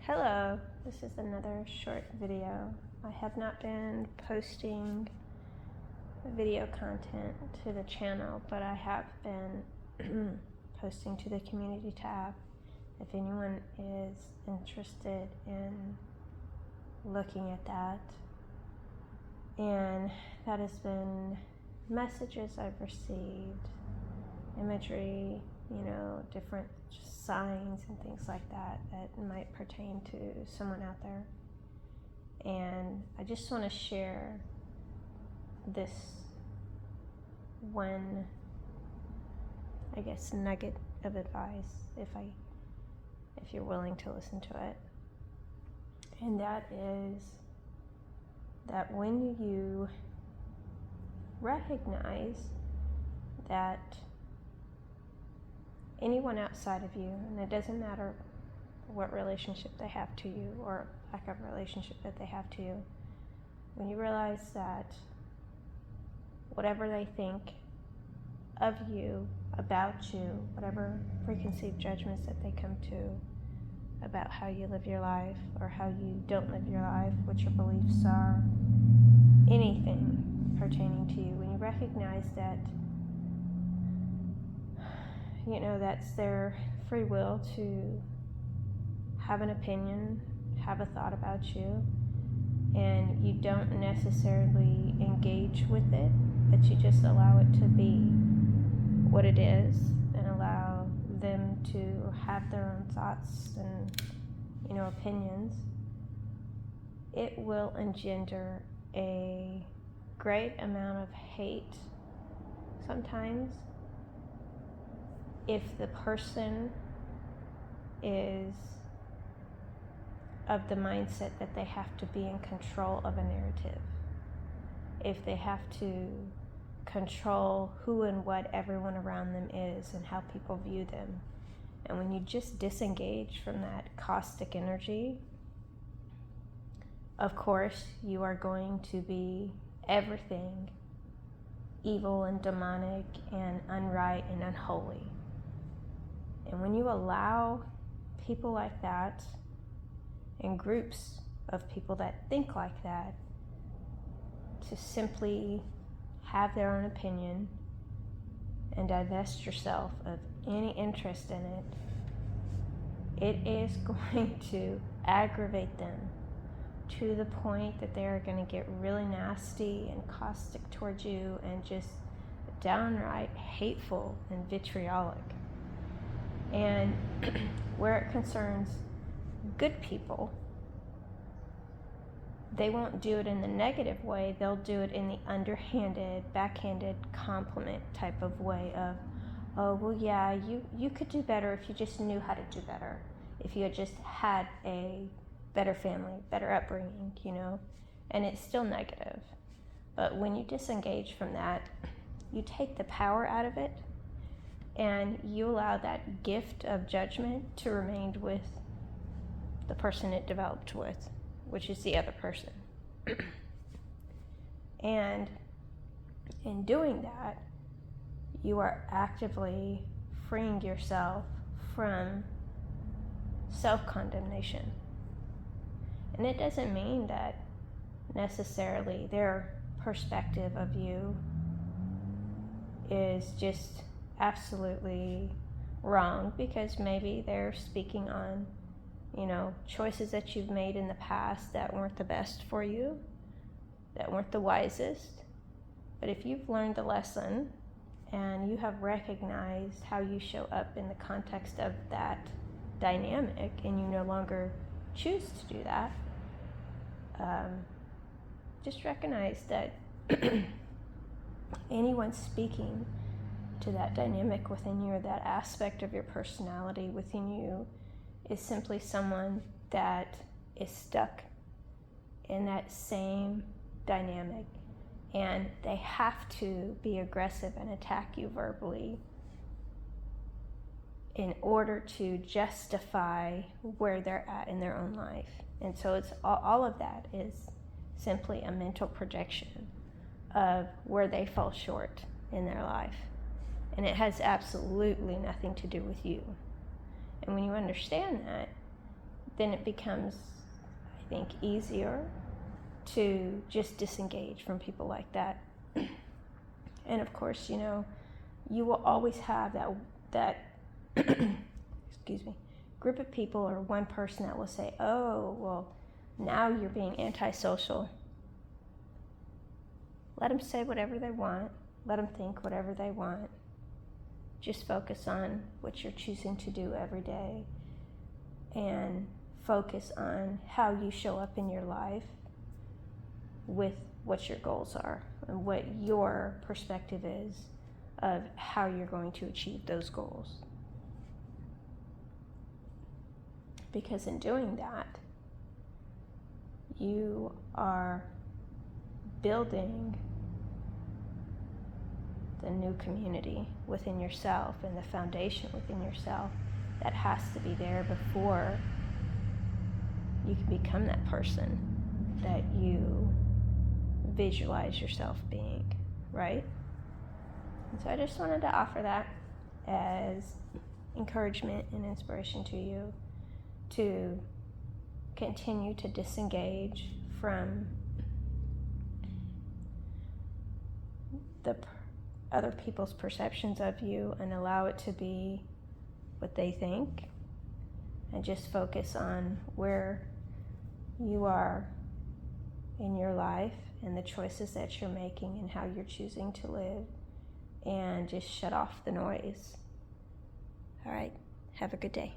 Hello, this is another short video. I have not been posting video content to the channel, but I have been posting to the community tab. If anyone is interested in looking at that, and that has been messages I've received, imagery, different signs and things like that might pertain to someone out there. And I just want to share this one, nugget of advice if you're willing to listen to it. And that is that when you recognize that anyone outside of you, and it doesn't matter what relationship they have to you or lack of relationship that they have to you, when you realize that whatever they think of you, about you, whatever preconceived judgments that they come to about how you live your life or how you don't live your life, what your beliefs are, anything pertaining to you, when you recognize that that's their free will to have an opinion, have a thought about you, and you don't necessarily engage with it, but you just allow it to be what it is and allow them to have their own thoughts and opinions, it will engender a great amount of hate sometimes if the person is of the mindset that they have to be in control of a narrative, if they have to control who and what everyone around them is and how people view them. And when you just disengage from that caustic energy, of course you are going to be everything evil and demonic and unright and unholy. And when you allow people like that and groups of people that think like that to simply have their own opinion and divest yourself of any interest in it, it is going to aggravate them to the point that they are going to get really nasty and caustic towards you and just downright hateful and vitriolic. And where it concerns good people, they won't do it in the negative way. They'll do it in the underhanded, backhanded compliment type of way of, oh, well, yeah, you could do better if you just knew how to do better, if you had just had a better family, better upbringing, and it's still negative. But when you disengage from that, you take the power out of it, and you allow that gift of judgment to remain with the person it developed with, which is the other person. And in doing that, you are actively freeing yourself from self-condemnation. And it doesn't mean that necessarily their perspective of you is just absolutely wrong, because maybe they're speaking on choices that you've made in the past that weren't the best for you, that weren't the wisest. But if you've learned the lesson and you have recognized how you show up in the context of that dynamic, and you no longer choose to do that, just recognize that anyone speaking to that dynamic within you, or that aspect of your personality within you, is simply someone that is stuck in that same dynamic, and they have to be aggressive and attack you verbally in order to justify where they're at in their own life. And so it's all of that is simply a mental projection of where they fall short in their life. And it has absolutely nothing to do with you. And when you understand that, then it becomes, I think, easier to just disengage from people like that. And of course, you know, you will always have that excuse me, group of people or one person that will say, oh, well, now you're being antisocial. Let them say whatever they want. Let them think whatever they want. Just focus on what you're choosing to do every day, and focus on how you show up in your life with what your goals are and what your perspective is of how you're going to achieve those goals. Because in doing that, you are building the new community within yourself and the foundation within yourself that has to be there before you can become that person that you visualize yourself being, right? And so I just wanted to offer that as encouragement and inspiration to you to continue to disengage from the other people's perceptions of you and allow it to be what they think, and just focus on where you are in your life and the choices that you're making and how you're choosing to live, and just shut off the noise. All right, have a good day.